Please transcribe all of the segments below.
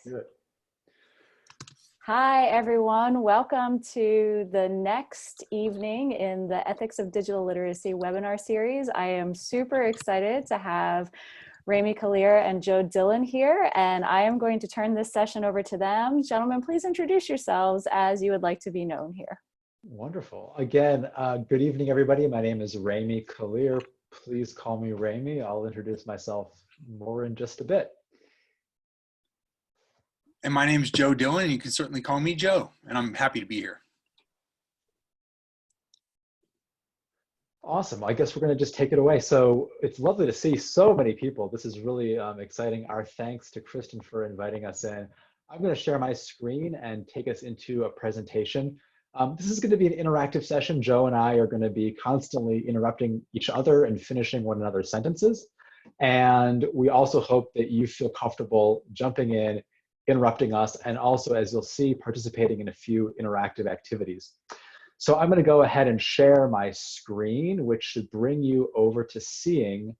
Do it. Hi, everyone. Welcome to the next evening in the Ethics of Digital Literacy webinar series. I am super excited to have Rami Kalir and Joe Dillon here, and I am going to turn this session over to them. Gentlemen, please introduce yourselves as you would like to be known here. Wonderful. Again, good evening, everybody. My name is Rami Kalir. Please call me Rami. I'll introduce myself more in just a bit. And my name is Joe Dillon, and you can certainly call me Joe, and I'm happy to be here. Awesome. I guess we're going to just take it away. So it's lovely to see so many people. This is really exciting. Our thanks to Kristen for inviting us in. I'm going to share my screen and take us into a presentation. This is going to be an interactive session. Joe and I are going to be constantly interrupting each other and finishing one another's sentences. And we also hope that you feel comfortable jumping in, interrupting us, and also, as you'll see, participating in a few interactive activities. So I'm going to go ahead and share my screen, which should bring you over to seeing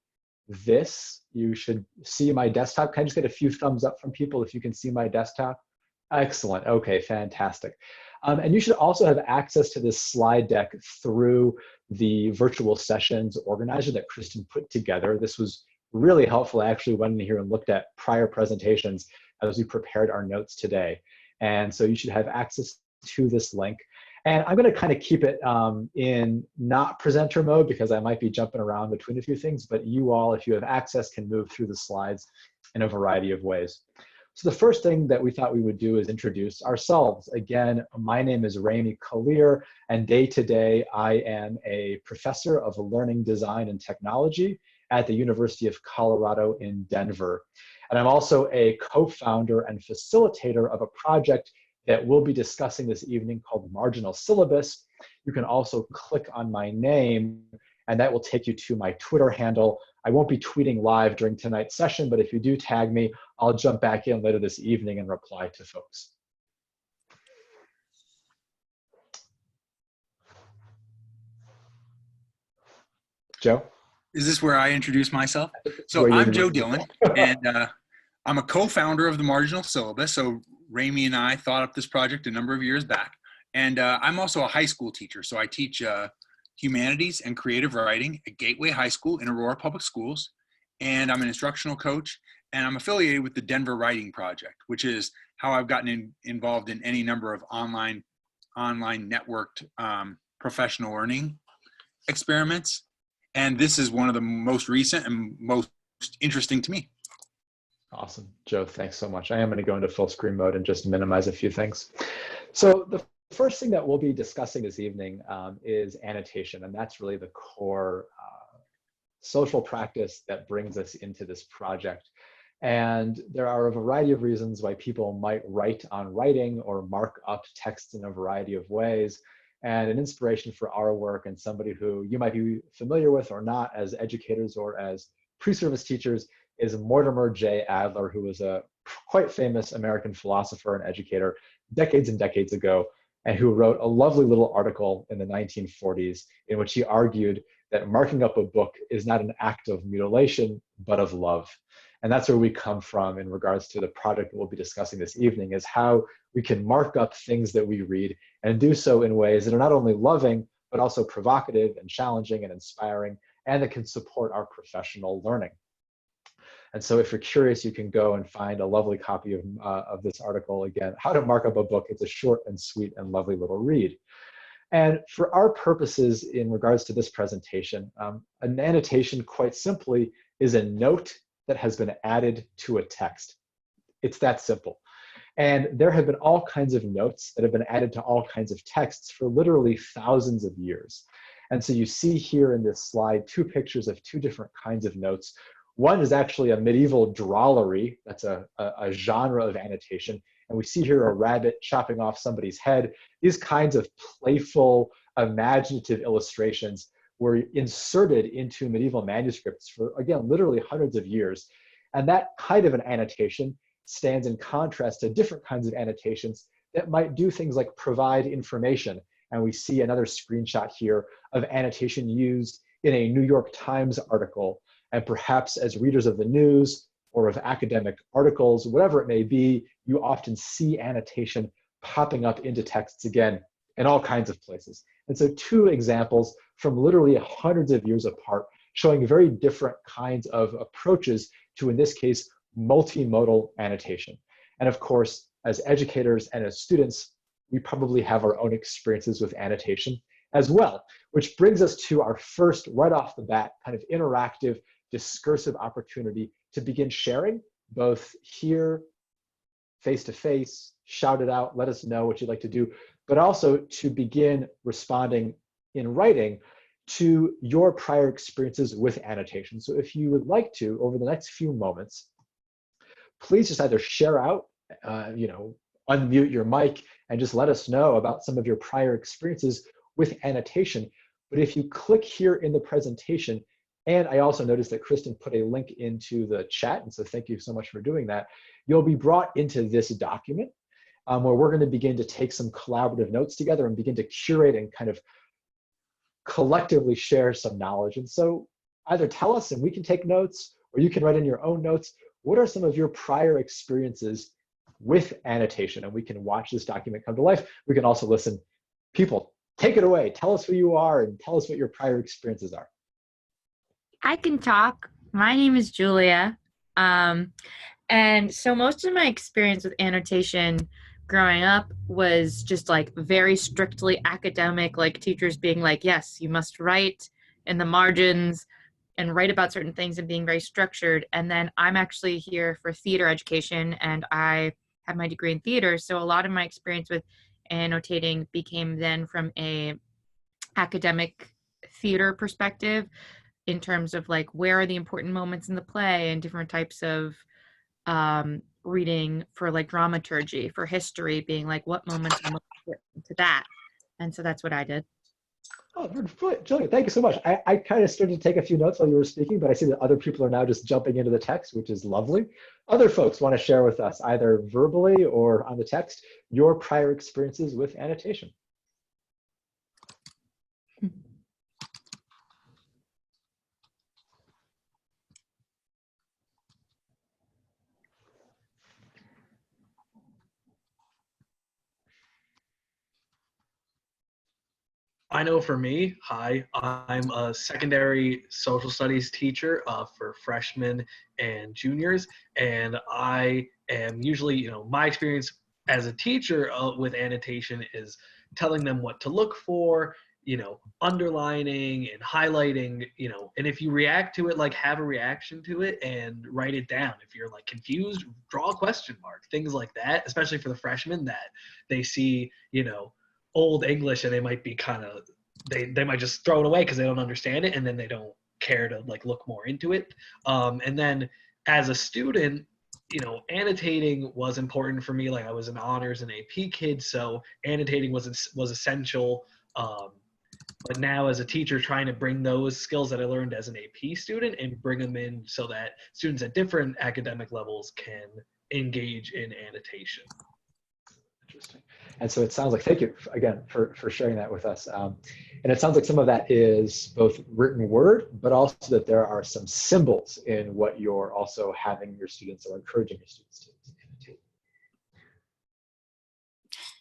this. You should see my desktop. Can I just get a few thumbs up from people if you can see my desktop? Excellent. Okay, fantastic. And you should also have access to this slide deck through the virtual sessions organizer that Kristen put together. This was really helpful. I actually went in here and looked at prior presentations as we prepared our notes today. And so you should have access to this link. And I'm going to kind of keep it in not presenter mode because I might be jumping around between a few things, but you all, if you have access, can move through the slides in a variety of ways. So the first thing that we thought we would do is introduce ourselves. Again, my name is Rami Kalir, and day to day I am a professor of learning design and technology at the University of Colorado in Denver. And I'm also a co-founder and facilitator of a project that we'll be discussing this evening called Marginal Syllabus. You can also click on my name, and that will take you to my Twitter handle. I won't be tweeting live during tonight's session, but if you do tag me, I'll jump back in later this evening and reply to folks. Joe? Is this where I introduce myself? So I'm Joe Dillon, and I'm a co-founder of the Marginal Syllabus. So Rami and I thought up this project a number of years back. And I'm also a high school teacher. So I teach humanities and creative writing at Gateway High School in Aurora Public Schools. And I'm an instructional coach, and I'm affiliated with the Denver Writing Project, which is how I've gotten involved in any number of online networked professional learning experiments. And this is one of the most recent and most interesting to me. Awesome. Joe, thanks so much. I am going to go into full screen mode and just minimize a few things. So the first thing that we'll be discussing this evening is annotation, and that's really the core social practice that brings us into this project. And there are a variety of reasons why people might write on writing or mark up text in a variety of ways. And an inspiration for our work, and somebody who you might be familiar with or not as educators or as pre-service teachers, is Mortimer J. Adler, who was a quite famous American philosopher and educator decades and decades ago, and who wrote a lovely little article in the 1940s in which he argued that marking up a book is not an act of mutilation, but of love. And that's where we come from in regards to the project that we'll be discussing this evening, is how we can mark up things that we read and do so in ways that are not only loving, but also provocative and challenging and inspiring, and that can support our professional learning. And so if you're curious, you can go and find a lovely copy of this article. Again, How to Mark Up a Book. It's a short and sweet and lovely little read. And for our purposes in regards to this presentation, an annotation, quite simply, is a note that has been added to a text. It's that simple. And there have been all kinds of notes that have been added to all kinds of texts for literally thousands of years. And so you see here in this slide two pictures of two different kinds of notes. One is actually a medieval drollery. That's a genre of annotation. And we see here a rabbit chopping off somebody's head. These kinds of playful, imaginative illustrations were inserted into medieval manuscripts for, again, literally hundreds of years. And that kind of an annotation stands in contrast to different kinds of annotations that might do things like provide information. And we see another screenshot here of annotation used in a New York Times article. And perhaps as readers of the news or of academic articles, whatever it may be, you often see annotation popping up into texts again in all kinds of places. And so two examples from literally hundreds of years apart, showing very different kinds of approaches to, in this case, multimodal annotation. And of course, as educators and as students, we probably have our own experiences with annotation as well, which brings us to our first, right off the bat, kind of interactive, discursive opportunity to begin sharing, both here, face-to-face, shout it out, let us know what you'd like to do, but also to begin responding in writing to your prior experiences with annotation. So if you would like to, over the next few moments, please just either share out, unmute your mic and just let us know about some of your prior experiences with annotation. But if you click here in the presentation, and I also noticed that Kristen put a link into the chat, and so thank you so much for doing that, you'll be brought into this document where we're going to begin to take some collaborative notes together and begin to curate and kind of collectively share some knowledge. And so either tell us and we can take notes, or you can write in your own notes. What are some of your prior experiences with annotation? And we can watch this document come to life. We can also listen. People, take it away. Tell us who you are and tell us what your prior experiences are. I can talk. My name is Julia. And so most of my experience with annotation growing up was just like very strictly academic, like teachers being like, yes, you must write in the margins and write about certain things and being very structured. And then I'm actually here for theater education and I have my degree in theater. So a lot of my experience with annotating became then from a academic theater perspective in terms of like, where are the important moments in the play and different types of reading for like dramaturgy, for history, being like, what moments are most important to that? And so that's what I did. Oh, Julia, thank you so much. I kind of started to take a few notes while you were speaking, but I see that other people are now just jumping into the text, which is lovely. Other folks want to share with us, either verbally or on the text, your prior experiences with annotation. I know for me, hi, I'm a secondary social studies teacher for freshmen and juniors, and I am usually, my experience as a teacher with annotation is telling them what to look for, underlining and highlighting, and if you react to it, like have a reaction to it and write it down. If you're like confused, draw a question mark, things like that, especially for the freshmen that they see, old English and they might be kind of, they might just throw it away because they don't understand it and then they don't care to like look more into it. And then as a student, annotating was important for me. Like I was an honors and AP kid, so annotating was essential. But now as a teacher, trying to bring those skills that I learned as an AP student and bring them in so that students at different academic levels can engage in annotation. Interesting. And so it sounds like, thank you again for sharing that with us. And it sounds like some of that is both written word, but also that there are some symbols in what you're also having your students or encouraging your students to annotate.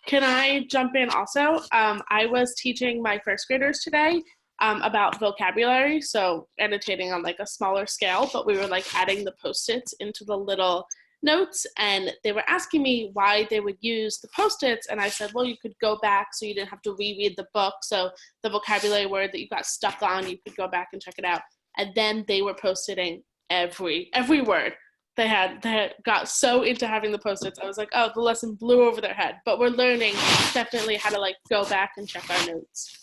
Can I jump in also? I was teaching my first graders today about vocabulary, so annotating on like a smaller scale, but we were like adding the Post-its into the little notes, and they were asking me why they would use the Post-its, and I said, well, you could go back so you didn't have to reread the book, so the vocabulary word that you got stuck on, you could go back and check it out. And then they were Post-itting every word. They had got so into having the Post-its. I was like, oh, the lesson blew over their head. But we're learning definitely how to like go back and check our notes.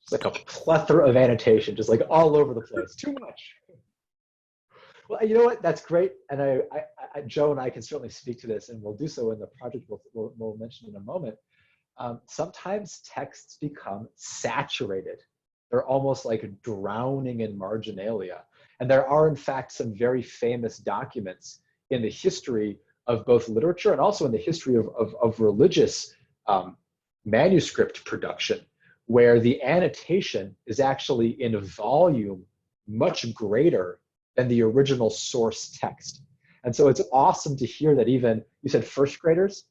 It's like a plethora of annotation, just like all over the place. Too much. Well, you know what? That's great. And I Joe and I can certainly speak to this, and we'll do so in the project we'll mention in a moment. Sometimes texts become saturated. They're almost like drowning in marginalia. And there are, in fact, some very famous documents in the history of both literature and also in the history of religious manuscript production, where the annotation is actually in volume much greater than the original source text. And so it's awesome to hear that even, you said first graders?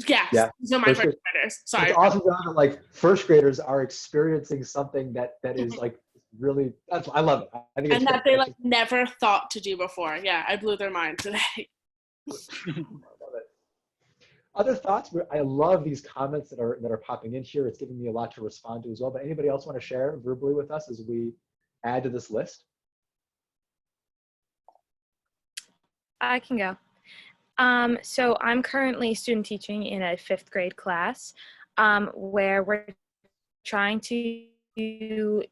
Yes. Yeah. So my first graders. Sorry. It's awesome to know that like first graders are experiencing something that is like really, I love it. I think it's and that they like never thought to do before. Yeah, I blew their mind today. I love it. Other thoughts? I love these comments that are popping in here. It's giving me a lot to respond to as well. But anybody else want to share verbally with us as we add to this list? I can go. So I'm currently student teaching in a 5th grade class where we're trying to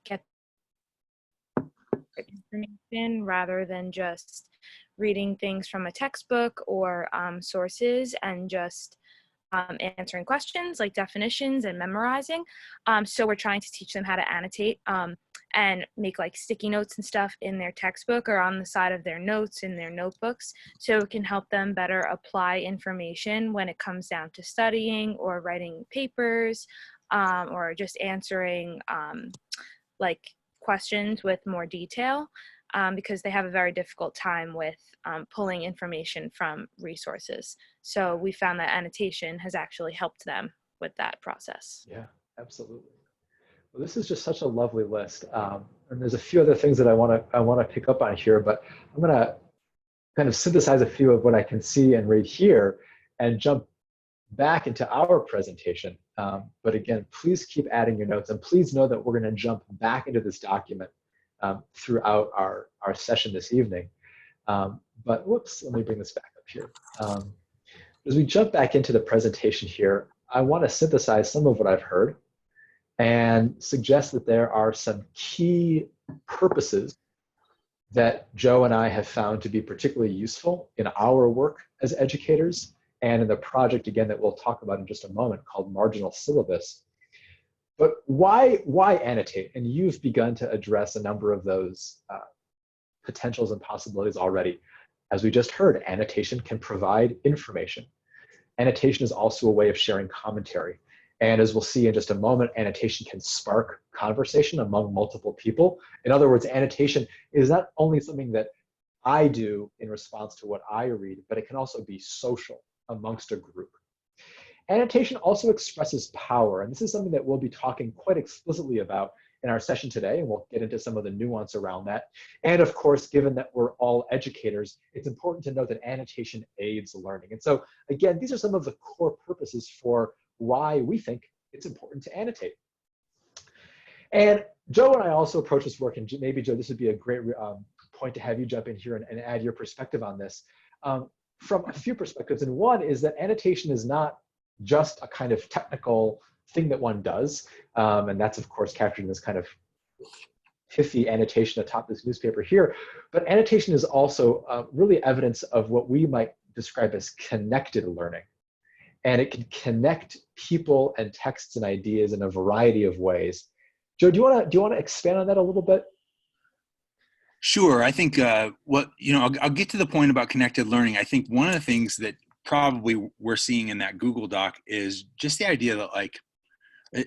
get information rather than just reading things from a textbook or sources and just answering questions like definitions and memorizing. So we're trying to teach them how to annotate and make like sticky notes and stuff in their textbook or on the side of their notes in their notebooks, so it can help them better apply information when it comes down to studying or writing papers or just answering like questions with more detail because they have a very difficult time with pulling information from resources. So we found that annotation has actually helped them with that process. Yeah, absolutely. Well, this is just such a lovely list. And there's a few other things that I want to pick up on here, but I'm going to kind of synthesize a few of what I can see and read here and jump back into our presentation. But again, please keep adding your notes, and please know that we're going to jump back into this document throughout our session this evening. But whoops, let me bring this back up here. As we jump back into the presentation here, I want to synthesize some of what I've heard and suggest that there are some key purposes that Joe and I have found to be particularly useful in our work as educators and in the project, again, that we'll talk about in just a moment called Marginal Syllabus. But why annotate? And you've begun to address a number of those potentials and possibilities already. As we just heard, annotation can provide information. Annotation is also a way of sharing commentary. And as we'll see in just a moment, annotation can spark conversation among multiple people. In other words, annotation is not only something that I do in response to what I read, but it can also be social amongst a group. Annotation also expresses power, and this is something that we'll be talking quite explicitly about in our session today, and we'll get into some of the nuance around that. And of course, given that we're all educators, it's important to note that annotation aids learning. And so again, these are some of the core purposes for why we think it's important to annotate. And Joe and I also approach this work, and maybe Joe, this would be a great point to have you jump in here and add your perspective on this from a few perspectives. And one is that annotation is not just a kind of technical thing that one does. And that's of course captured in this kind of pithy annotation atop this newspaper here. But annotation is also really evidence of what we might describe as connected learning. And it can connect people and texts and ideas in a variety of ways. Joe, do you want to expand on that a little bit? Sure. I think I'll get to the point about connected learning. I think one of the things that probably we're seeing in that Google Doc is just the idea that, like,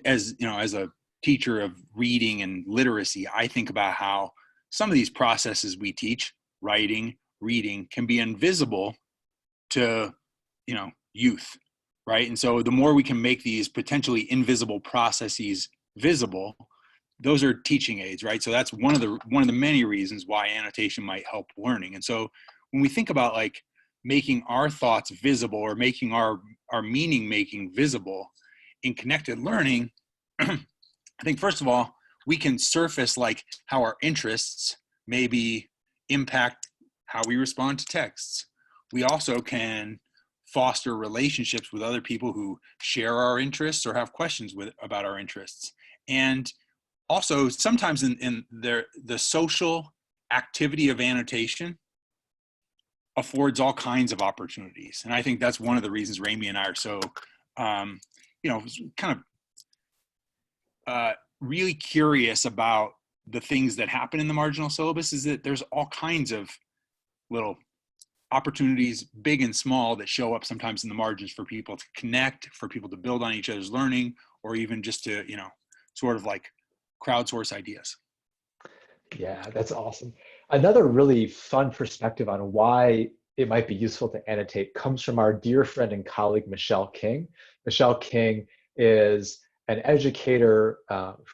as a teacher of reading and literacy, I think about how some of these processes we teach, writing, reading, can be invisible to, youth, right? And so the more we can make these potentially invisible processes visible, those are teaching aids, right? So that's one of the many reasons why annotation might help learning. And so when we think about like making our thoughts visible or making our meaning making visible in connected learning, I think first of all, we can surface like how our interests maybe impact how we respond to texts. We also can foster relationships with other people who share our interests or have questions about our interests. And also sometimes in the social activity of annotation affords all kinds of opportunities. And I think that's one of the reasons Ramy and I are so, kind of really curious about the things that happen in the marginal syllabus, is that there's all kinds of little opportunities, big and small, that show up sometimes in the margins for people to connect, for people to build on each other's learning, or even just to, sort of like crowdsource ideas. Yeah, that's awesome. Another really fun perspective on why it might be useful to annotate comes from our dear friend and colleague, Michelle King. Michelle King is an educator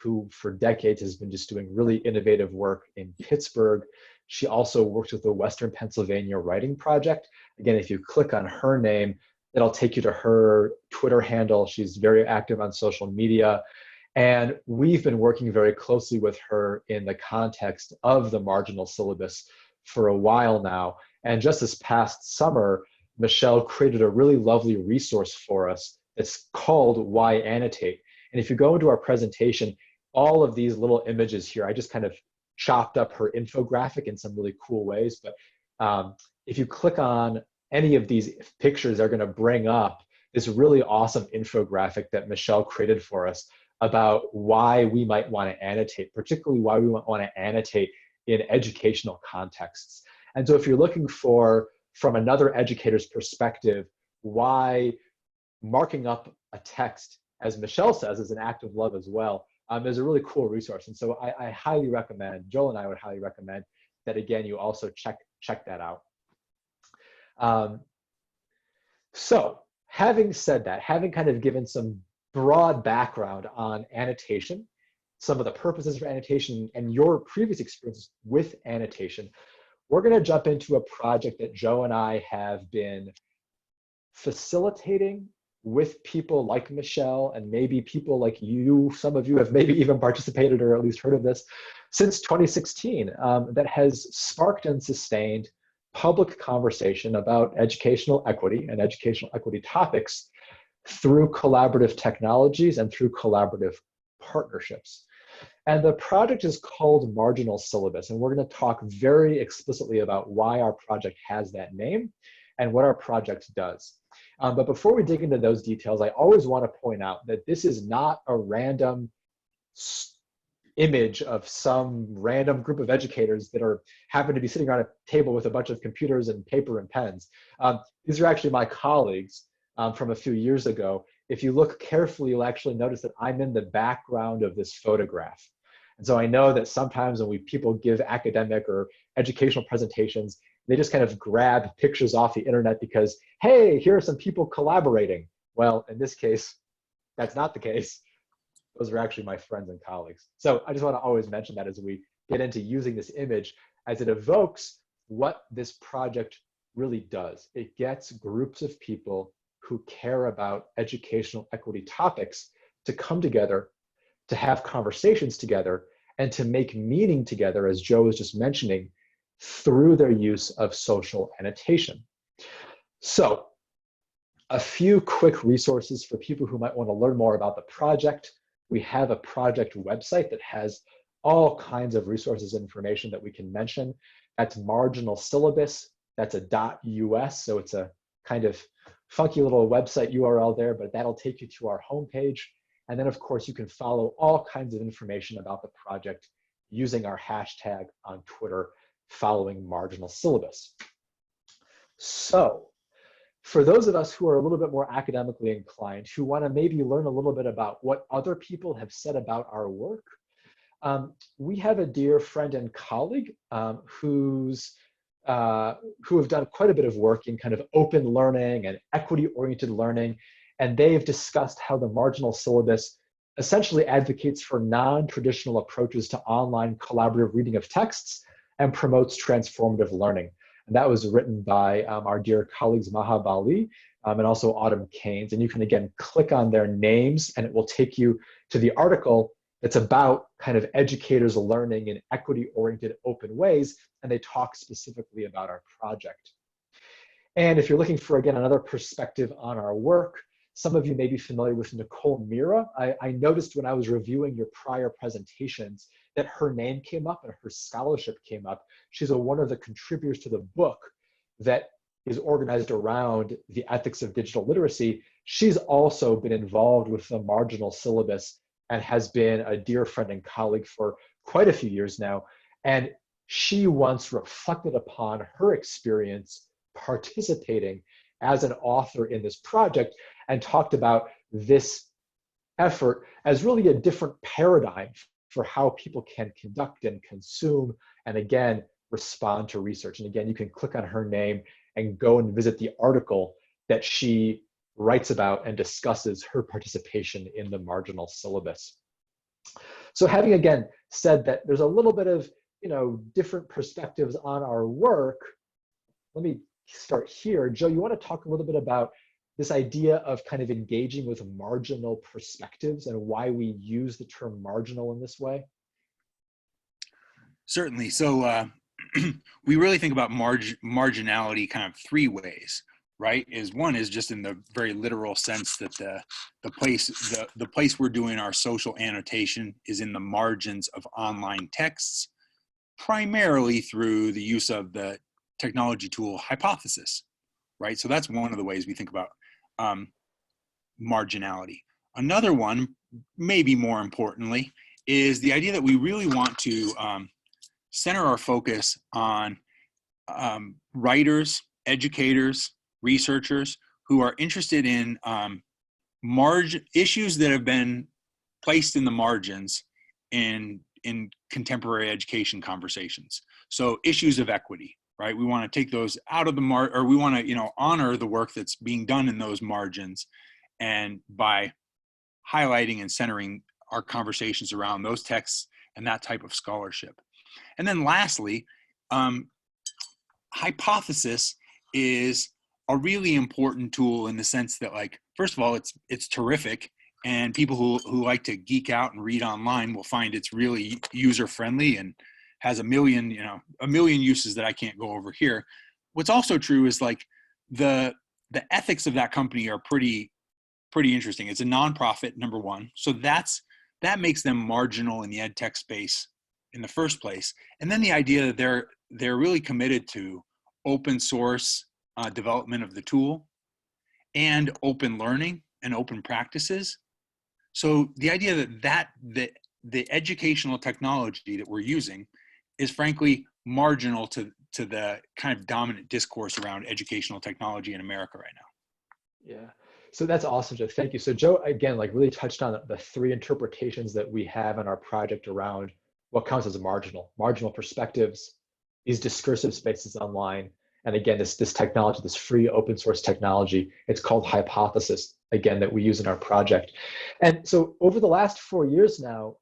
who for decades has been just doing really innovative work in Pittsburgh. She also works with the Western Pennsylvania Writing Project. Again, if you click on her name, it'll take you to her Twitter handle. She's very active on social media. And we've been working very closely with her in the context of the marginal syllabus for a while now. And just this past summer, Michelle created a really lovely resource for us that's called Why Annotate. And if you go into our presentation, all of these little images here, I just kind of chopped up her infographic in some really cool ways. But if you click on any of these pictures, they're going to bring up this really awesome infographic that Michelle created for us about why we might want to annotate, particularly why we want to annotate in educational contexts. And so if you're looking for, from another educator's perspective, why marking up a text, as Michelle says, is an act of love as well, is a really cool resource. And so I highly recommend, Joel and I would highly recommend that, again, you also check that out. So having said that, having kind of given some broad background on annotation, some of the purposes for annotation and your previous experiences with annotation, we're going to jump into a project that Joe and I have been facilitating with people like Michelle and maybe people like you. Some of you have maybe even participated or at least heard of this since 2016, that has sparked and sustained public conversation about educational equity and educational equity topics through collaborative technologies and through collaborative partnerships. And the project is called Marginal Syllabus, and we're going to talk very explicitly about why our project has that name and what our project does. But before we dig into those details, I always want to point out that this is not a random image of some random group of educators that happen to be sitting around a table with a bunch of computers and paper and pens. These are actually my colleagues from a few years ago. If you look carefully, you'll actually notice that I'm in the background of this photograph. And so I know that sometimes when people give academic or educational presentations, they just kind of grab pictures off the internet because, hey, here are some people collaborating. Well, in this case, that's not the case. Those are actually my friends and colleagues. So I just want to always mention that as we get into using this image, as it evokes what this project really does. It gets groups of people who care about educational equity topics to come together, to have conversations together, and to make meaning together, as Joe was just mentioning, through their use of social annotation. So a few quick resources for people who might want to learn more about the project. We have a project website that has all kinds of resources and information that we can mention. That's Marginal Syllabus. That's a .us, so it's a kind of funky little website URL there, but that'll take you to our homepage. And then, of course, you can follow all kinds of information about the project using our hashtag on Twitter, following Marginal Syllabus. So for those of us who are a little bit more academically inclined, who want to maybe learn a little bit about what other people have said about our work, we have a dear friend and colleague who have done quite a bit of work in kind of open learning and equity-oriented learning, and they've discussed how the Marginal Syllabus essentially advocates for non-traditional approaches to online collaborative reading of texts and promotes transformative learning. And that was written by our dear colleagues Maha Bali and also Autumn Keynes. And you can, again, click on their names and it will take you to the article that's about kind of educators learning in equity-oriented open ways, and they talk specifically about our project. And if you're looking for, again, another perspective on our work, some of you may be familiar with Nicole Mira. I noticed when I was reviewing your prior presentations that her name came up and her scholarship came up. She's one of the contributors to the book that is organized around the ethics of digital literacy. She's also been involved with the Marginal Syllabus and has been a dear friend and colleague for quite a few years now. And she once reflected upon her experience participating as an author in this project and talked about this effort as really a different paradigm for how people can conduct and consume, and again, respond to research. And again, you can click on her name and go and visit the article that she writes about and discusses her participation in the marginal syllabus. So having, again, said that there's a little bit of, different perspectives on our work, let me start here. Joe, you want to talk a little bit about this idea of kind of engaging with marginal perspectives and why we use the term marginal in this way? Certainly. So we really think about marginality kind of three ways, right? One is just in the very literal sense that the place we're doing our social annotation is in the margins of online texts, primarily through the use of the technology tool Hypothesis, right? So that's one of the ways we think about marginality. Another one, maybe more importantly, is the idea that we really want to center our focus on writers, educators, researchers who are interested in issues that have been placed in the margins in contemporary education conversations. So issues of equity, right? We want to take those out of the or we want to, honor the work that's being done in those margins, and by highlighting and centering our conversations around those texts and that type of scholarship. And then lastly, Hypothesis is a really important tool in the sense that, like, first of all, it's terrific, and people who like to geek out and read online will find it's really user-friendly and has a million uses that I can't go over here. What's also true is, like, the ethics of that company are pretty interesting. It's a nonprofit, number one, so that makes them marginal in the ed tech space in the first place. And then the idea that they're really committed to open source development of the tool and open learning and open practices. So the idea that the educational technology that we're using is frankly marginal to the kind of dominant discourse around educational technology in America right now. Yeah, so that's awesome, Joe. Thank you. So Joe, again, like, really touched on the three interpretations that we have in our project around what counts as marginal perspectives, these discursive spaces online, and again, this technology, this free open source technology, it's called Hypothesis, again, that we use in our project. And so over the last 4 years now,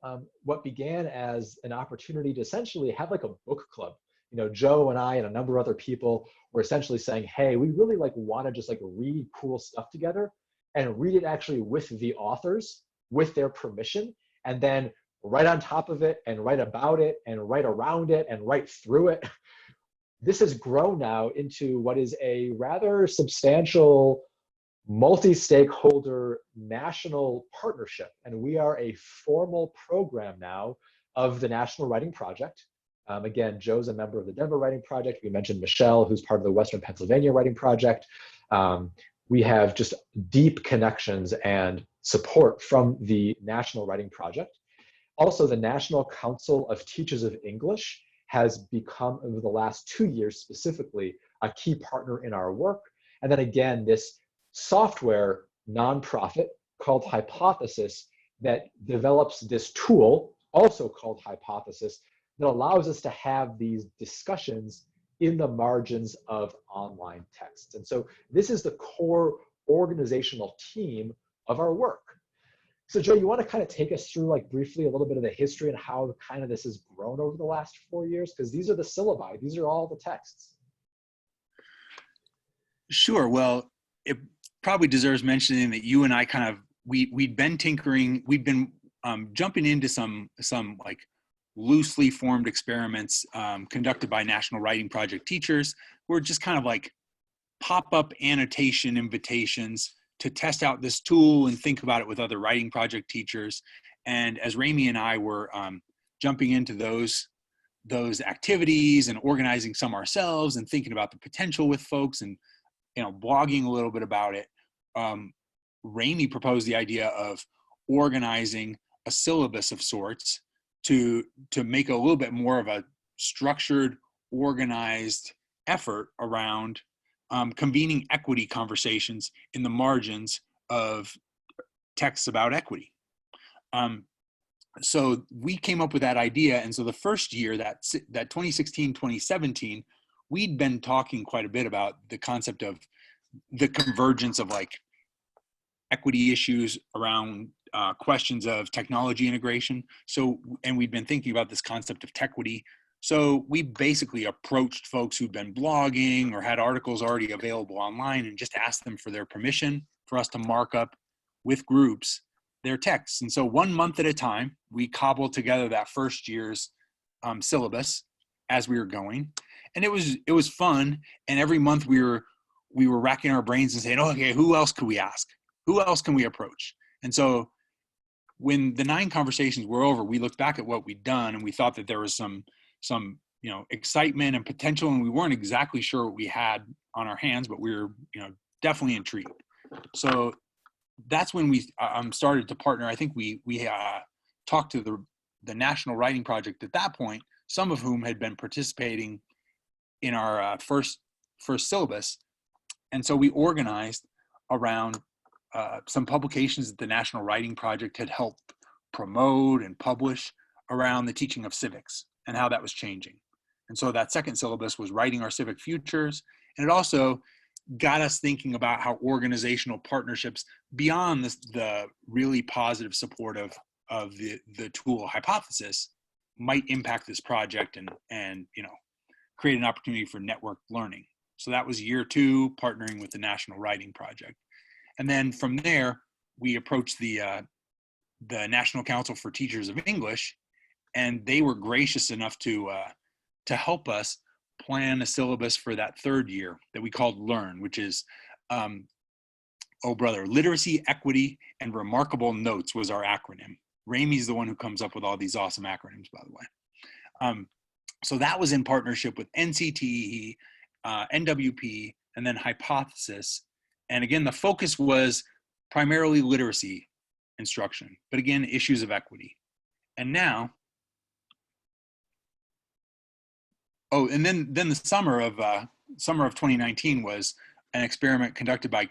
what began as an opportunity to essentially have like a book club, Joe and I and a number of other people were essentially saying, hey, we really want to just read cool stuff together and read it actually with the authors, with their permission, and then write on top of it and write about it and write around it and write through it. This has grown now into what is a rather substantial multi-stakeholder national partnership. And we are a formal program now of the National Writing Project. Again, Joe's a member of the Denver Writing Project. We mentioned Michelle, who's part of the Western Pennsylvania Writing Project. We have just deep connections and support from the National Writing Project. Also, the National Council of Teachers of English has become, over the last 2 years specifically, a key partner in our work. And then again, this software nonprofit called Hypothesis that develops this tool, also called Hypothesis, that allows us to have these discussions in the margins of online texts. And so this is the core organizational team of our work. So Joe, you want to kind of take us through briefly a little bit of the history and how kind of this has grown over the last 4 years? Because these are the syllabi, these are all the texts. Sure. Well, it probably deserves mentioning that you and I kind of, we'd been tinkering, we'd been jumping into some loosely formed experiments conducted by National Writing Project teachers, who were just kind of pop-up annotation invitations to test out this tool and think about it with other writing project teachers. And as Ramy and I were jumping into those activities and organizing some ourselves and thinking about the potential with folks and blogging a little bit about it, Ramy proposed the idea of organizing a syllabus of sorts to make a little bit more of a structured, organized effort around convening equity conversations in the margins of texts about equity. so we came up with that idea. And so the first year, that 2016, 2017, we'd been talking quite a bit about the concept of the convergence of like equity issues around questions of technology integration. So, and we'd been thinking about this concept of tequity. So we basically approached folks who'd been blogging or had articles already available online and just asked them for their permission for us to mark up with groups their texts. And so 1 month at a time, we cobbled together that first year's syllabus as we were going. And it was fun. And every month we were racking our brains and saying, oh, okay, who else could we ask? Who else can we approach? And so when the 9 conversations were over, we looked back at what we'd done and we thought that there was some excitement and potential, and we weren't exactly sure what we had on our hands, but we were definitely intrigued. So that's when we started to partner. I think we talked to the National Writing Project at that point, some of whom had been participating in our first syllabus. And so we organized around some publications that the National Writing Project had helped promote and publish around the teaching of civics and how that was changing. And so that second syllabus was Writing Our Civic Futures. And it also got us thinking about how organizational partnerships beyond the really positive support of the tool hypothesis might impact this project and create an opportunity for networked learning. So that was year 2, partnering with the National Writing Project. And then from there, we approached the National Council for Teachers of English, and they were gracious enough to help us plan a syllabus for that third year that we called LEARN, which is, Literacy, Equity, and Remarkable Notes was our acronym. Ramey's the one who comes up with all these awesome acronyms, by the way. So that was in partnership with NCTE, NWP, and then Hypothesis. And again, the focus was primarily literacy instruction, but again, issues of equity. And now, and then the summer of 2019 was an experiment conducted by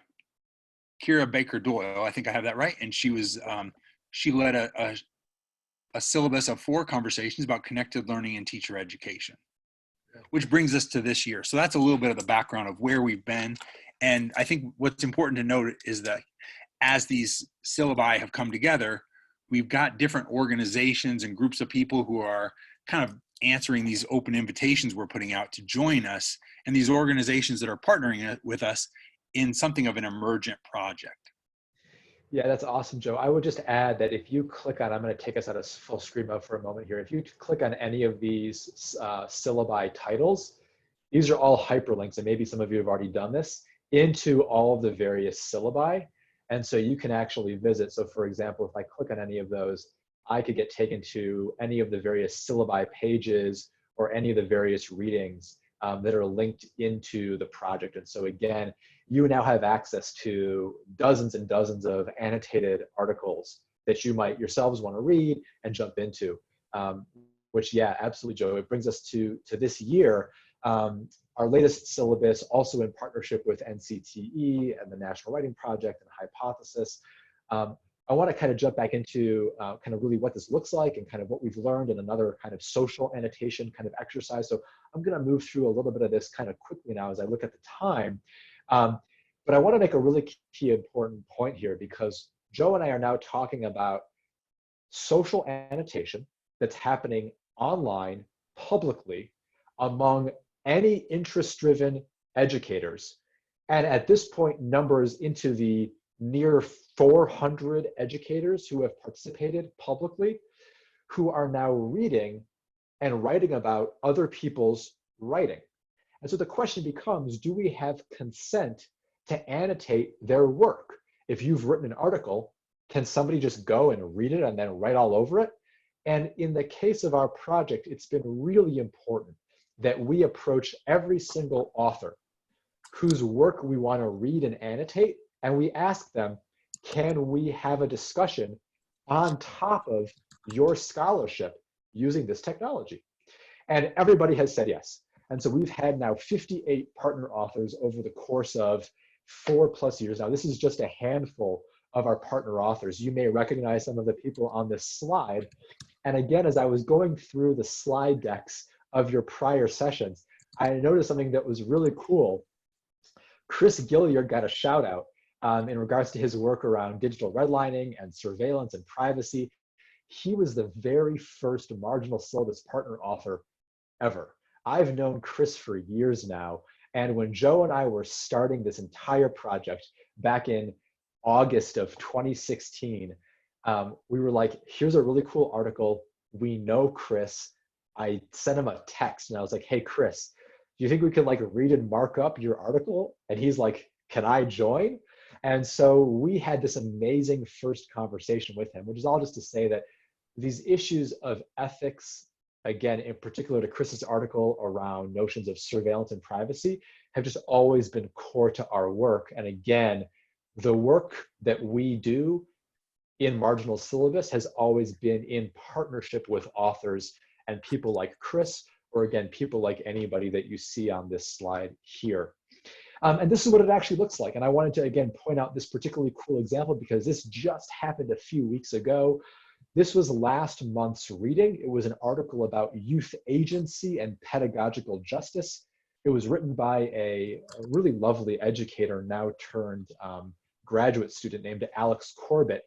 Kira Baker Doyle. I think I have that right. And she was she led a syllabus of 4 conversations about connected learning and teacher education, which brings us to this year. So that's a little bit of the background of where we've been. And I think what's important to note is that as these syllabi have come together, we've got different organizations and groups of people who are kind of answering these open invitations we're putting out to join us, and these organizations that are partnering with us in something of an emergent project. Yeah, that's awesome, Joe. I would just add that if you click on, I'm going to take us out of full screen mode for a moment here. If you click on any of these syllabi titles, these are all hyperlinks, and maybe some of you have already done this, into all of the various syllabi. And so you can actually visit. So for example, if I click on any of those, I could get taken to any of the various syllabi pages or any of the various readings that are linked into the project. And so again, you now have access to dozens and dozens of annotated articles that you might yourselves want to read and jump into, which, yeah, absolutely, Joe. It brings us to this year. Our latest syllabus, also in partnership with NCTE and the National Writing Project and Hypothesis. I want to kind of jump back into kind of really what this looks like and kind of what we've learned in another kind of social annotation kind of exercise. So I'm going to move through a little bit of this kind of quickly now as I look at the time. But I want to make a really key important point here, because Joe and I are now talking about social annotation that's happening online publicly among any interest-driven educators. And at this point, numbers into the near 400 educators who have participated publicly, who are now reading and writing about other people's writing. And so the question becomes, do we have consent to annotate their work? If you've written an article, can somebody just go and read it and then write all over it? And in the case of our project, it's been really important that we approach every single author whose work we want to read and annotate, and we ask them, can we have a discussion on top of your scholarship using this technology? And everybody has said yes. And so we've had now 58 partner authors over the course of 4+ years. Now, this is just a handful of our partner authors. You may recognize some of the people on this slide. And again, as I was going through the slide decks of your prior sessions, I noticed something that was really cool. Chris Gilliard got a shout out in regards to his work around digital redlining and surveillance and privacy. He was the very first marginal syllabus partner author ever. I've known Chris for years now. And when Joe and I were starting this entire project back in August of 2016, we were like, here's a really cool article. We know Chris. I sent him a text and I was like, hey, Chris, do you think we could like read and mark up your article? And he's like, can I join? And so we had this amazing first conversation with him, which is all just to say that these issues of ethics, again, in particular to Chris's article around notions of surveillance and privacy, have just always been core to our work. And again, the work that we do in marginal syllabus has always been in partnership with authors and people like Chris, or again, people like anybody that you see on this slide here. And this is what it actually looks like. And I wanted to, again, point out this particularly cool example because this just happened a few weeks ago. This was last month's reading. It was an article about youth agency and pedagogical justice. It was written by a really lovely educator, now turned graduate student named Alex Corbett.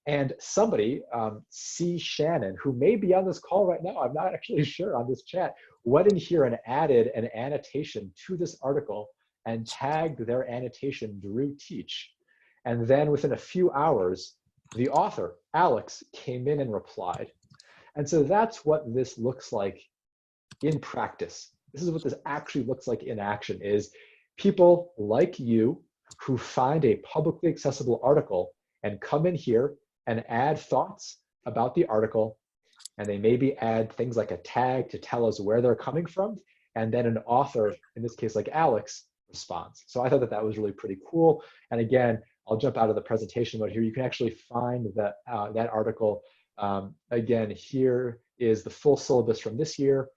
And somebody, C. Shannon, who may be on this call right now, I'm not actually sure on this chat, went in here and added an annotation to this article and tagged their annotation Drew Teach. And then within a few hours, the author, Alex, came in and replied. And so that's what this looks like in practice. This is what this actually looks like in action, is people like you who find a publicly accessible article and come in here and add thoughts about the article. And they maybe add things like a tag to tell us where they're coming from. And then an author, in this case like Alex, responds. So I thought that that was really pretty cool. And again, I'll jump out of the presentation mode here. You can actually find that, that article. Again, here is the full syllabus from this year.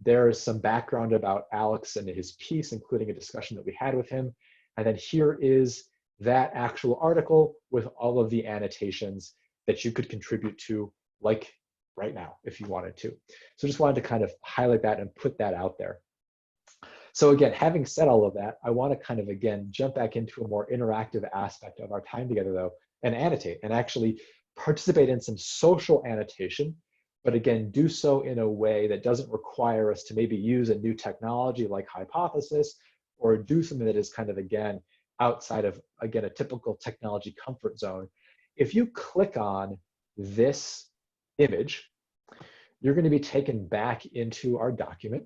There is some background about Alex and his piece, including a discussion that we had with him. And then here is that actual article with all of the annotations that you could contribute to, like right now, if you wanted to. So just wanted to kind of highlight that and put that out there. So again, having said all of that, I want to kind of, again, jump back into a more interactive aspect of our time together, though, and annotate and actually participate in some social annotation, but again, do so in a way that doesn't require us to maybe use a new technology like Hypothesis, or do something that is kind of, again, outside of, again, a typical technology comfort zone. If you click on this image, you're going to be taken back into our document.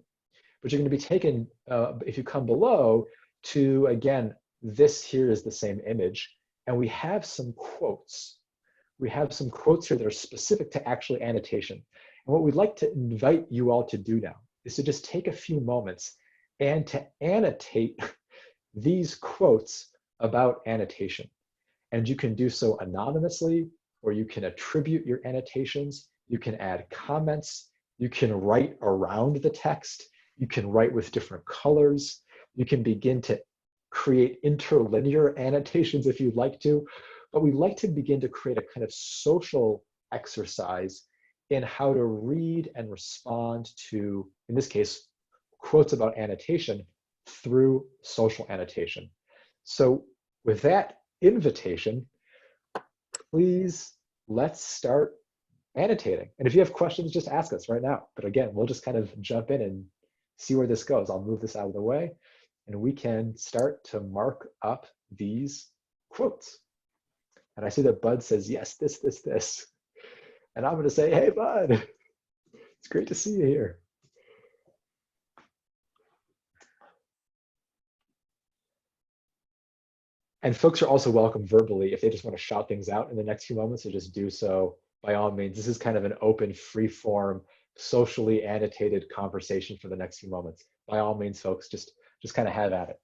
But you're going to be taken, if you come below, to, again, this here is the same image. And we have some quotes. We have some quotes here that are specific to actually annotation. And what we'd like to invite you all to do now is to just take a few moments and to annotate these quotes about annotation. And you can do so anonymously, or you can attribute your annotations. You can add comments. You can write around the text. You can write with different colors. You can begin to create interlinear annotations if you'd like to. But we'd like to begin to create a kind of social exercise in how to read and respond to, in this case, quotes about annotation through social annotation. So with that invitation, please, let's start annotating. And if you have questions, just ask us right now. But again, we'll just kind of jump in and see where this goes. I'll move this out of the way and we can start to mark up these quotes. And I see that Bud says, yes, this. And I'm gonna say, hey, Bud, it's great to see you here. And folks are also welcome verbally if they just want to shout things out in the next few moments, to just do so by all means. This is kind of an open, free form, socially annotated conversation for the next few moments. By all means, folks, just kind of have at it.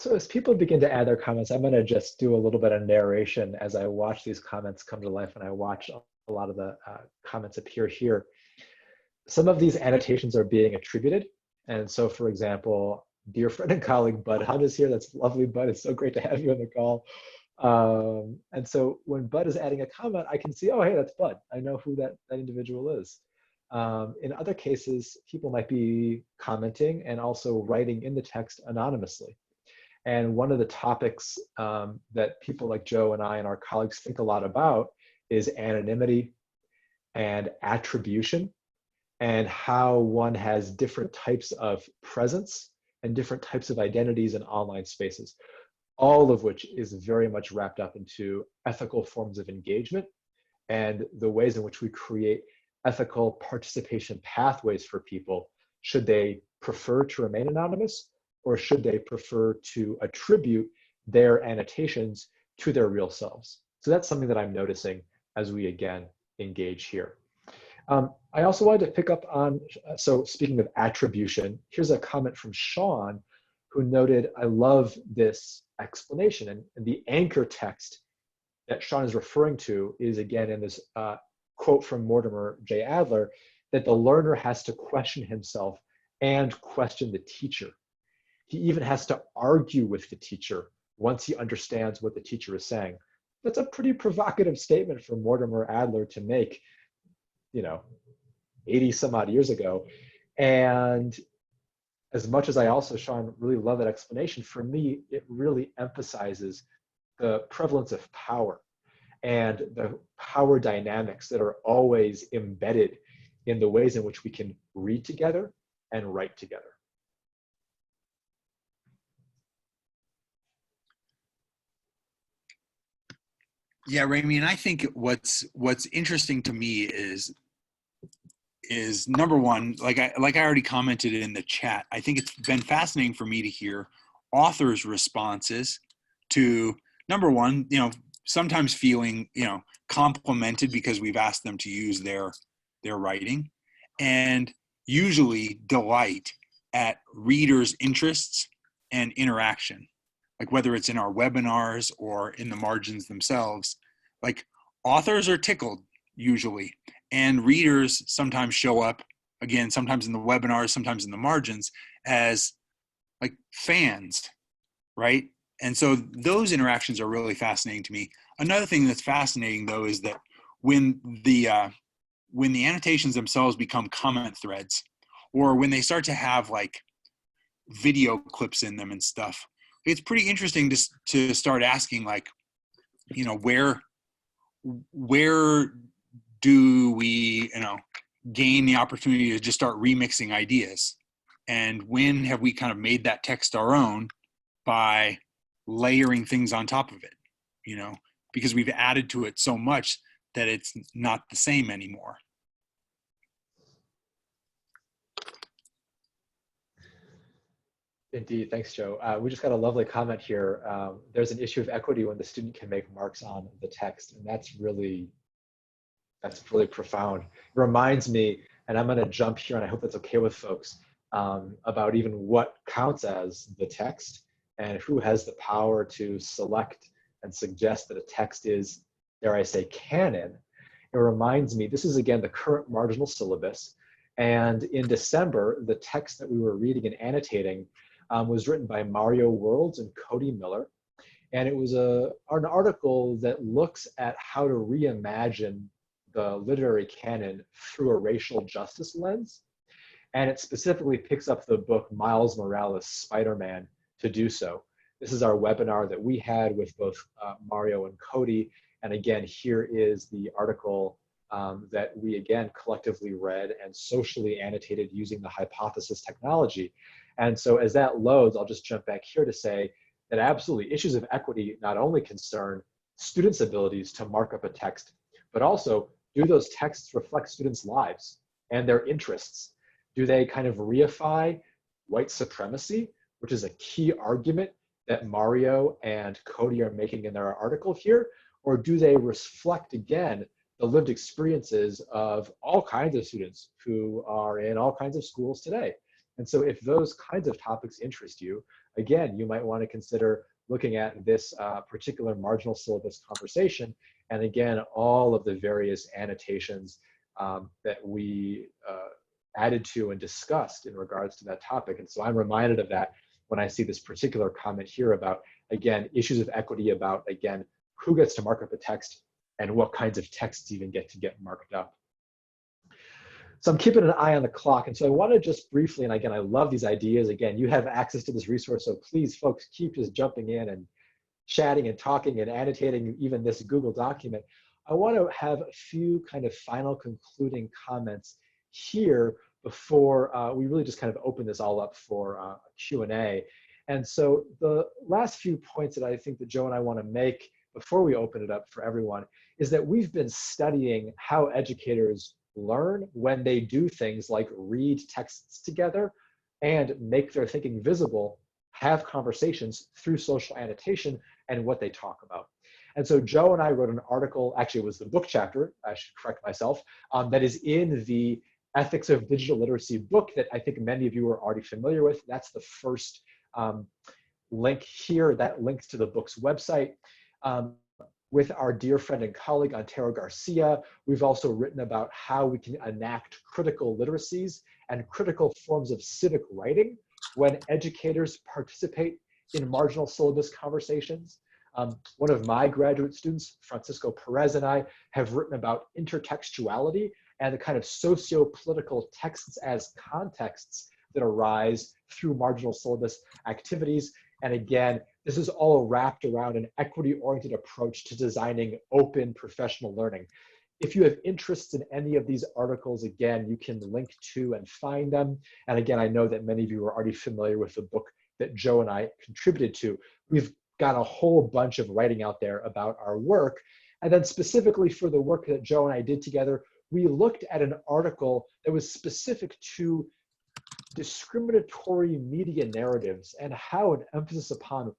So as people begin to add their comments, I'm going to just do a little bit of narration as I watch these comments come to life and I watch a lot of the comments appear here. Some of these annotations are being attributed. And so, for example, dear friend and colleague Bud Hunt is here. That's lovely, Bud. It's so great to have you on the call. And so when Bud is adding a comment, I can see, oh, hey, that's Bud. I know who that individual is. In other cases, people might be commenting and also writing in the text anonymously. And one of the topics that people like Joe and I and our colleagues think a lot about is anonymity and attribution, and how one has different types of presence and different types of identities in online spaces, all of which is very much wrapped up into ethical forms of engagement and the ways in which we create ethical participation pathways for people, should they prefer to remain anonymous or should they prefer to attribute their annotations to their real selves. So that's something that I'm noticing as we again engage here. I also wanted to pick up on, so speaking of attribution, here's a comment from Sean who noted, I love this explanation. And the anchor text that Sean is referring to is again in this quote from Mortimer J. Adler, that the learner has to question himself and question the teacher. He even has to argue with the teacher once he understands what the teacher is saying. That's a pretty provocative statement for Mortimer Adler to make, 80 some odd years ago. And as much as I also, Sean, really love that explanation, for me, it really emphasizes the prevalence of power and the power dynamics that are always embedded in the ways in which we can read together and write together. Yeah, Ramy, and I think what's interesting to me is number one, like I already commented in the chat, I think it's been fascinating for me to hear authors' responses to, number one, sometimes feeling, complimented because we've asked them to use their writing, and usually delight at readers' interests and interaction. Like whether it's in our webinars or in the margins themselves, like authors are tickled usually, and readers sometimes show up, again, sometimes in the webinars, sometimes in the margins, as like fans, right? And so those interactions are really fascinating to me. Another thing that's fascinating though is that when the annotations themselves become comment threads, or when they start to have like video clips in them and stuff, it's pretty interesting to start asking, like, where do we, gain the opportunity to just start remixing ideas? And when have we kind of made that text our own by layering things on top of it, because we've added to it so much that it's not the same anymore. Indeed, thanks, Joe. We just got a lovely comment here. There's an issue of equity when the student can make marks on the text, and that's really profound. It reminds me, and I'm going to jump here, and I hope that's okay with folks, about even what counts as the text and who has the power to select and suggest that a text is, dare I say, canon. It reminds me, this is again the current marginal syllabus, and in December, the text that we were reading and annotating was written by Mario Worlds and Cody Miller. And it was an article that looks at how to reimagine the literary canon through a racial justice lens. And it specifically picks up the book Miles Morales' Spider-Man to do so. This is our webinar that we had with both Mario and Cody. And again, here is the article that we again collectively read and socially annotated using the hypothesis technology. And so as that loads, I'll just jump back here to say that absolutely issues of equity not only concern students' abilities to mark up a text, but also do those texts reflect students' lives and their interests? Do they kind of reify white supremacy, which is a key argument that Mario and Cody are making in their article here? Or do they reflect, again, the lived experiences of all kinds of students who are in all kinds of schools today? And so if those kinds of topics interest you, again, you might want to consider looking at this particular marginal syllabus conversation, and again, all of the various annotations that we added to and discussed in regards to that topic. And so I'm reminded of that when I see this particular comment here about, again, issues of equity about, again, who gets to mark up a text and what kinds of texts even get to get marked up. So I'm keeping an eye on the clock. And so I want to just briefly, and again, I love these ideas. Again, you have access to this resource, so please, folks, keep just jumping in and chatting and talking and annotating even this Google document. I want to have a few kind of final concluding comments here before we really just kind of open this all up for Q&A. And so the last few points that I think that Joe and I want to make before we open it up for everyone is that we've been studying how educators learn when they do things like read texts together and make their thinking visible, have conversations through social annotation and what they talk about. And so Joe and I wrote an article, actually it was the book chapter, I should correct myself, that is in the Ethics of Digital Literacy book that I think many of you are already familiar with. That's the first link here. That links to the book's website. With our dear friend and colleague, Antero Garcia, we've also written about how we can enact critical literacies and critical forms of civic writing when educators participate in marginal syllabus conversations. One of my graduate students, Francisco Perez, and I have written about intertextuality and the kind of socio-political texts as contexts that arise through marginal syllabus activities. And again, this is all wrapped around an equity-oriented approach to designing open professional learning. If you have interests in any of these articles, again, you can link to and find them. And again, I know that many of you are already familiar with the book that Joe and I contributed to. We've got a whole bunch of writing out there about our work. And then specifically for the work that Joe and I did together, we looked at an article that was specific to discriminatory media narratives and how an emphasis upon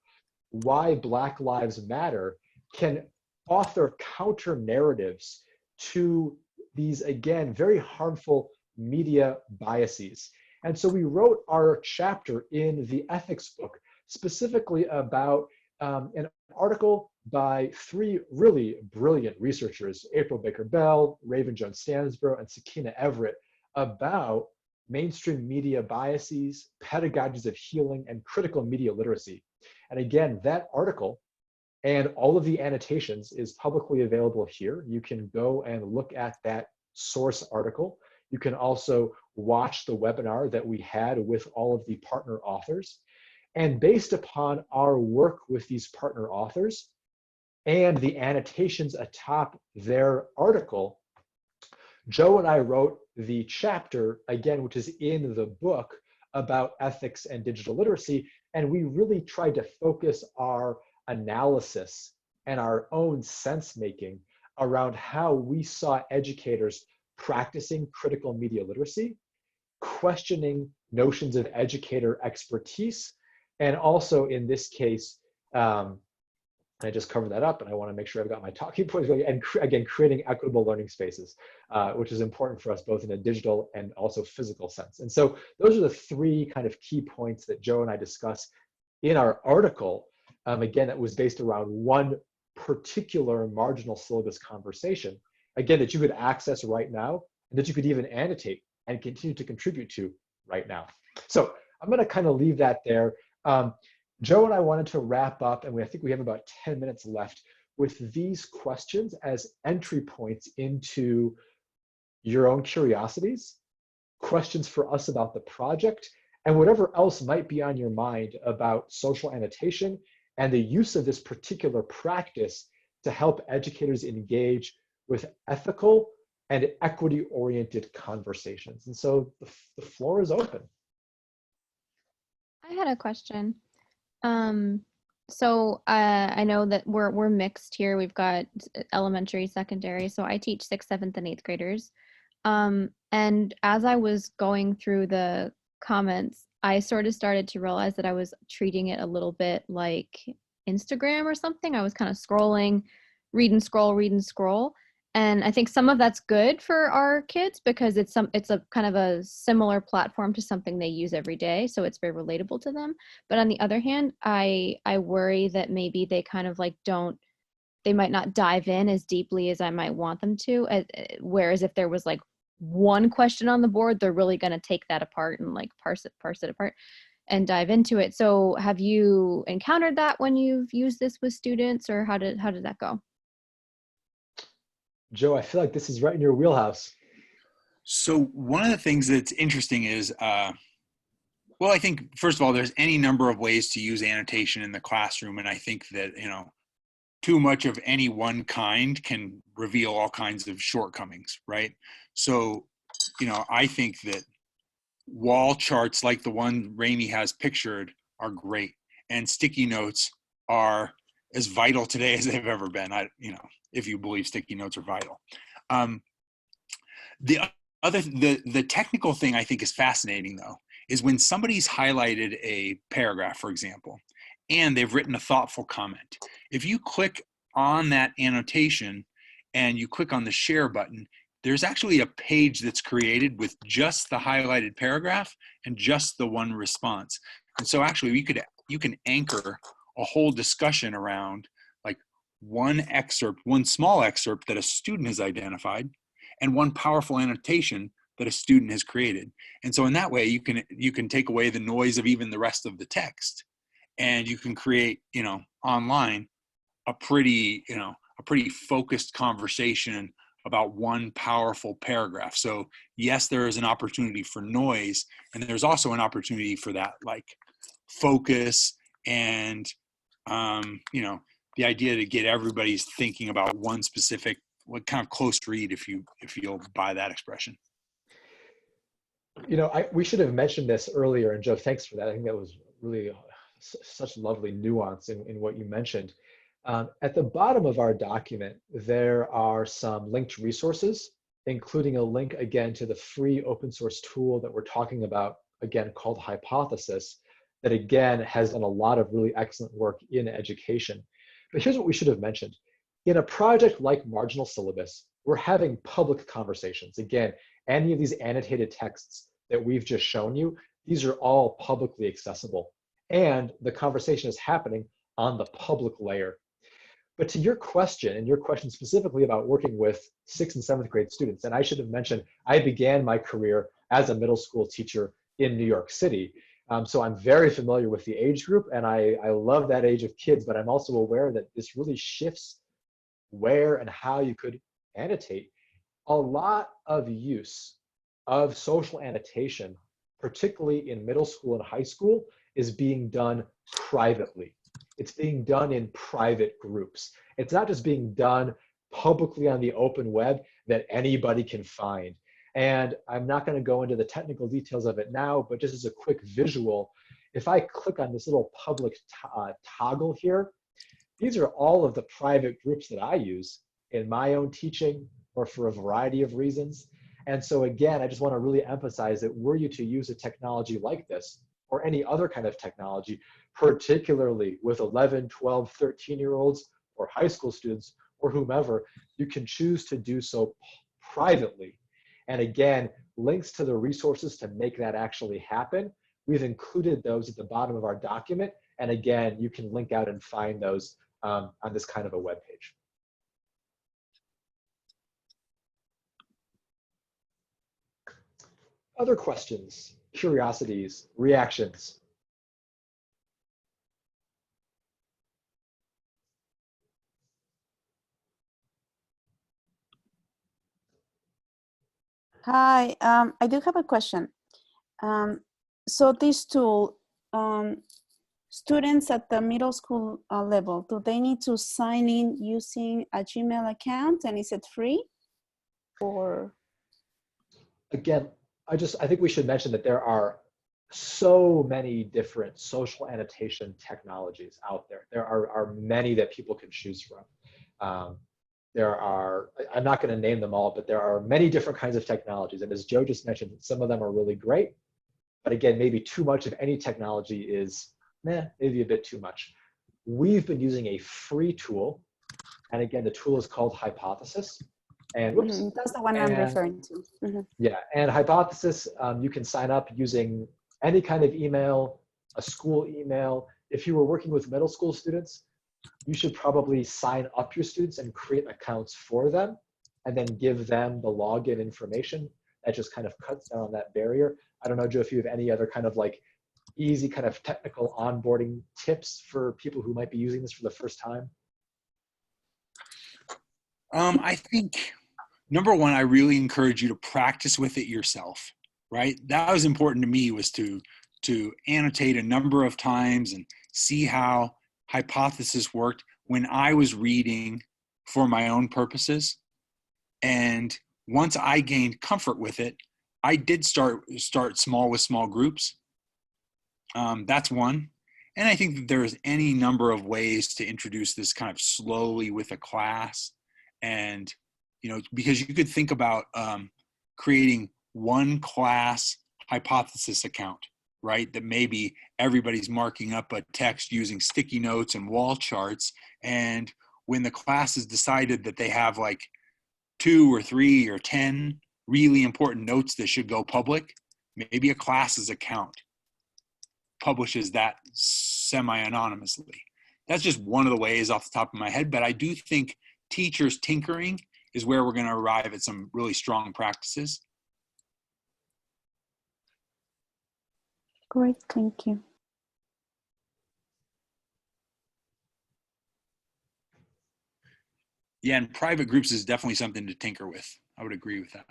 why Black Lives Matter can author counter narratives to these, again, very harmful media biases. And so we wrote our chapter in the ethics book specifically about an article by three really brilliant researchers, April Baker-Bell, Raven Jones-Stansborough, and Sakina Everett, about mainstream media biases, pedagogies of healing, and critical media literacy. And again, that article and all of the annotations is publicly available here. You can go and look at that source article. You can also watch the webinar that we had with all of the partner authors. And based upon our work with these partner authors and the annotations atop their article, Joe and I wrote the chapter, again, which is in the book about ethics and digital literacy. And we really tried to focus our analysis and our own sense-making around how we saw educators practicing critical media literacy, questioning notions of educator expertise, and also in this case, I just covered that up and I want to make sure I've got my talking points ready, and again, creating equitable learning spaces, which is important for us both in a digital and also physical sense. And so those are the three kind of key points that Joe and I discuss in our article. Again, that was based around one particular marginal syllabus conversation, again, that you could access right now and that you could even annotate and continue to contribute to right now. So I'm going to kind of leave that there. Joe and I wanted to wrap up, and I think we have about 10 minutes left, with these questions as entry points into your own curiosities, questions for us about the project, and whatever else might be on your mind about social annotation and the use of this particular practice to help educators engage with ethical and equity-oriented conversations. And so the floor is open. I had a question. I know that we're mixed here. We've got elementary, secondary. So I teach 6th, 7th, and 8th graders. And as I was going through the comments, I sort of started to realize that I was treating it a little bit like Instagram or something. I was kind of scrolling, read and scroll. And I think some of that's good for our kids because it's a kind of a similar platform to something they use every day, so it's very relatable to them. But on the other hand, I worry that maybe they kind of like they might not dive in as deeply as I might want them to. Whereas if there was like one question on the board, they're really going to take that apart and like parse it apart and dive into it. So have you encountered that when you've used this with students, or how did that go? Joe, I feel like this is right in your wheelhouse. So one of the things that's interesting is, well, I think, first of all, there's any number of ways to use annotation in the classroom. And I think that, too much of any one kind can reveal all kinds of shortcomings, right? So, I think that wall charts like the one Ramey has pictured are great. And sticky notes are as vital today as they've ever been, if you believe sticky notes are vital. The technical thing I think is fascinating, though, is when somebody's highlighted a paragraph, for example, and they've written a thoughtful comment. If you click on that annotation and you click on the share button, there's actually a page that's created with just the highlighted paragraph and just the one response. And so actually you can anchor a whole discussion around like one small excerpt that a student has identified and one powerful annotation that a student has created. And so in that way, you can take away the noise of even the rest of the text, and you can create, online a pretty focused conversation about one powerful paragraph. So yes, there is an opportunity for noise, and there's also an opportunity for that like focus and, the idea to get everybody's thinking about one specific, what kind of close read, if you'll buy that expression. We should have mentioned this earlier, and Joe, thanks for that. I think that was really such lovely nuance in what you mentioned. At the bottom of our document, there are some linked resources, including a link again to the free open source tool that we're talking about, again, called Hypothesis, that again has done a lot of really excellent work in education. But here's what we should have mentioned. In a project like Marginal Syllabus, we're having public conversations. Again, any of these annotated texts that we've just shown you, these are all publicly accessible. And the conversation is happening on the public layer. But to your question, and your question specifically about working with 6th and 7th grade students, and I should have mentioned, I began my career as a middle school teacher in New York City. So I'm very familiar with the age group, and I love that age of kids, but I'm also aware that this really shifts where and how you could annotate. A lot of use of social annotation, particularly in middle school and high school, is being done privately. It's being done in private groups. It's not just being done publicly on the open web that anybody can find. And I'm not going to go into the technical details of it now, but just as a quick visual, if I click on this little public toggle here, these are all of the private groups that I use in my own teaching or for a variety of reasons. And so again, I just want to really emphasize that were you to use a technology like this or any other kind of technology, particularly with 11, 12, 13-year-olds or high school students or whomever, you can choose to do so privately. And again, links to the resources to make that actually happen, we've included those at the bottom of our document. And again, you can link out and find those on this kind of a web page. Other questions, curiosities, reactions? Hi, I do have a question. So this tool, students at the middle school level, do they need to sign in using a Gmail account, and is it free? Or again, I think we should mention that there are so many different social annotation technologies out there. There are many that people can choose from. I'm not going to name them all, but there are many different kinds of technologies. And as Joe just mentioned, some of them are really great. But again, maybe too much of any technology is maybe a bit too much. We've been using a free tool. And again, the tool is called Hypothesis. And whoops. That's the one I'm referring to. Yeah, and Hypothesis, you can sign up using any kind of email, a school email. If you were working with middle school students, you should probably sign up your students and create accounts for them and then give them the login information. That just kind of cuts down on that barrier. I don't know, Joe, if you have any other kind of like easy kind of technical onboarding tips for people who might be using this for the first time. I think number one, I really encourage you to practice with it yourself, right? That was important to me, was to annotate a number of times and see how Hypothesis worked when I was reading for my own purposes. And once I gained comfort with it, I did start small with small groups. That's one. And I think that there's any number of ways to introduce this kind of slowly with a class. And, you know, because you could think about creating one class Hypothesis account, right? That maybe everybody's marking up a text using sticky notes and wall charts. And when the class has decided that they have like 2 or 3 or 10 really important notes that should go public, maybe a class's account publishes that semi-anonymously. That's just one of the ways off the top of my head, but I do think teachers tinkering is where we're going to arrive at some really strong practices. Great, thank you. Yeah, and private groups is definitely something to tinker with. I would agree with that.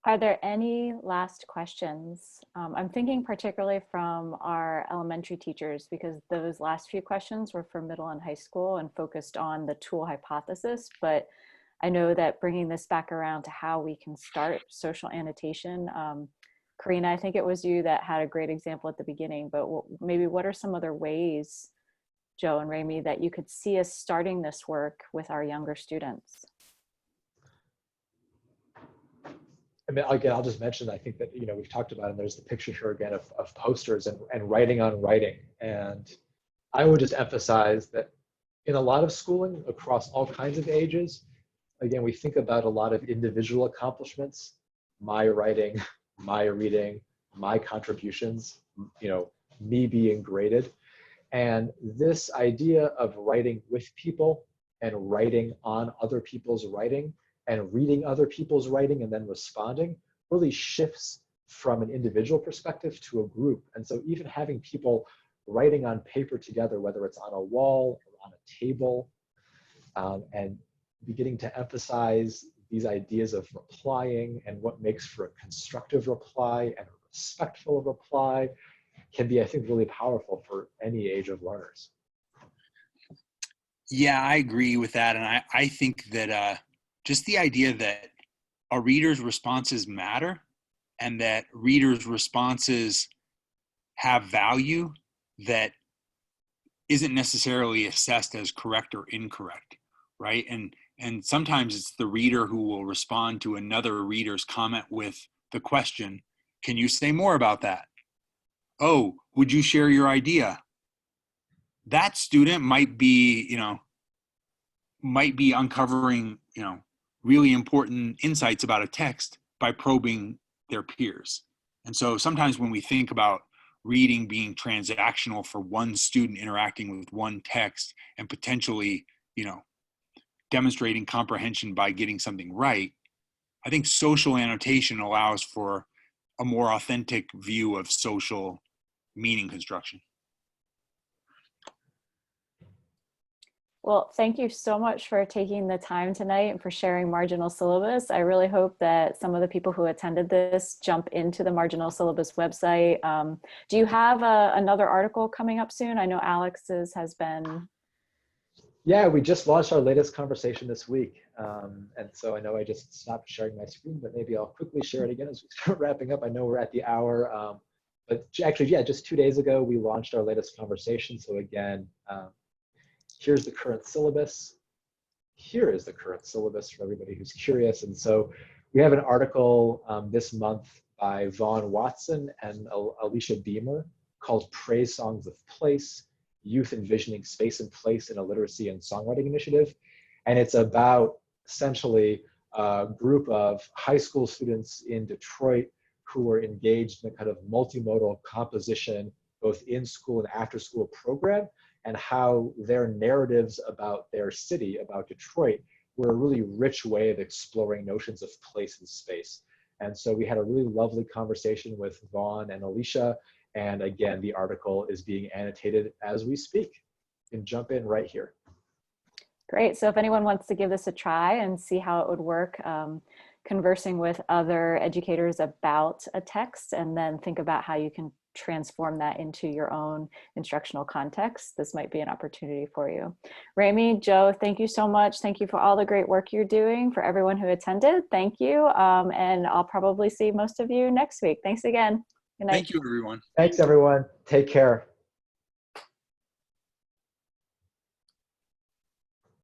Are there any last questions? I'm thinking particularly from our elementary teachers, because those last few questions were for middle and high school and focused on the tool Hypothesis. But I know that bringing this back around to how we can start social annotation, Karina, I think it was you that had a great example at the beginning, but maybe what are some other ways, Joe and Rami, that you could see us starting this work with our younger students? I mean, again, I'll just mention, I think that, you know, we've talked about, and there's the picture here again of posters and writing on writing. And I would just emphasize that in a lot of schooling across all kinds of ages, again, we think about a lot of individual accomplishments, my writing, my reading, my contributions, you know, me being graded. And this idea of writing with people and writing on other people's writing and reading other people's writing and then responding really shifts from an individual perspective to a group. And so even having people writing on paper together, whether it's on a wall or on a table, and beginning to emphasize these ideas of replying and what makes for a constructive reply and a respectful reply can be, I think, really powerful for any age of learners. Yeah, I agree with that. And I think that just the idea that a reader's responses matter and that readers' responses have value that isn't necessarily assessed as correct or incorrect, right? And sometimes it's the reader who will respond to another reader's comment with the question, can you say more about that? Oh, would you share your idea? That student might be uncovering, really important insights about a text by probing their peers. And so sometimes when we think about reading being transactional for one student interacting with one text and potentially, demonstrating comprehension by getting something right, I think social annotation allows for a more authentic view of social meaning construction. Well, thank you so much for taking the time tonight and for sharing marginal syllabus. I really hope that some of the people who attended this jump into the marginal syllabus website. Do you have another article coming up soon? I know Alex's has been. Yeah, we just launched our latest conversation this week. And so I know I just stopped sharing my screen, but maybe I'll quickly share it again as we start wrapping up. I know we're at the hour, but actually, yeah, just 2 days ago, we launched our latest conversation. So again, here's the current syllabus. Here is the current syllabus for everybody who's curious. And so we have an article this month by Vaughn Watson and Alicia Beamer called Praise Songs of Place, Youth Envisioning Space and Place in a Literacy and Songwriting Initiative. And it's about essentially a group of high school students in Detroit who were engaged in a kind of multimodal composition, both in school and after school program, and how their narratives about their city, about Detroit, were a really rich way of exploring notions of place and space. And so we had a really lovely conversation with Vaughn and Alicia. And again, the article is being annotated as we speak. You can jump in right here. Great. So if anyone wants to give this a try and see how it would work, conversing with other educators about a text, and then think about how you can transform that into your own instructional context, this might be an opportunity for you. Rami, Joe, thank you so much. Thank you for all the great work you're doing. For everyone who attended, thank you. And I'll probably see most of you next week. Thanks again. Good night. Thank you, everyone. Thanks, everyone. Take care.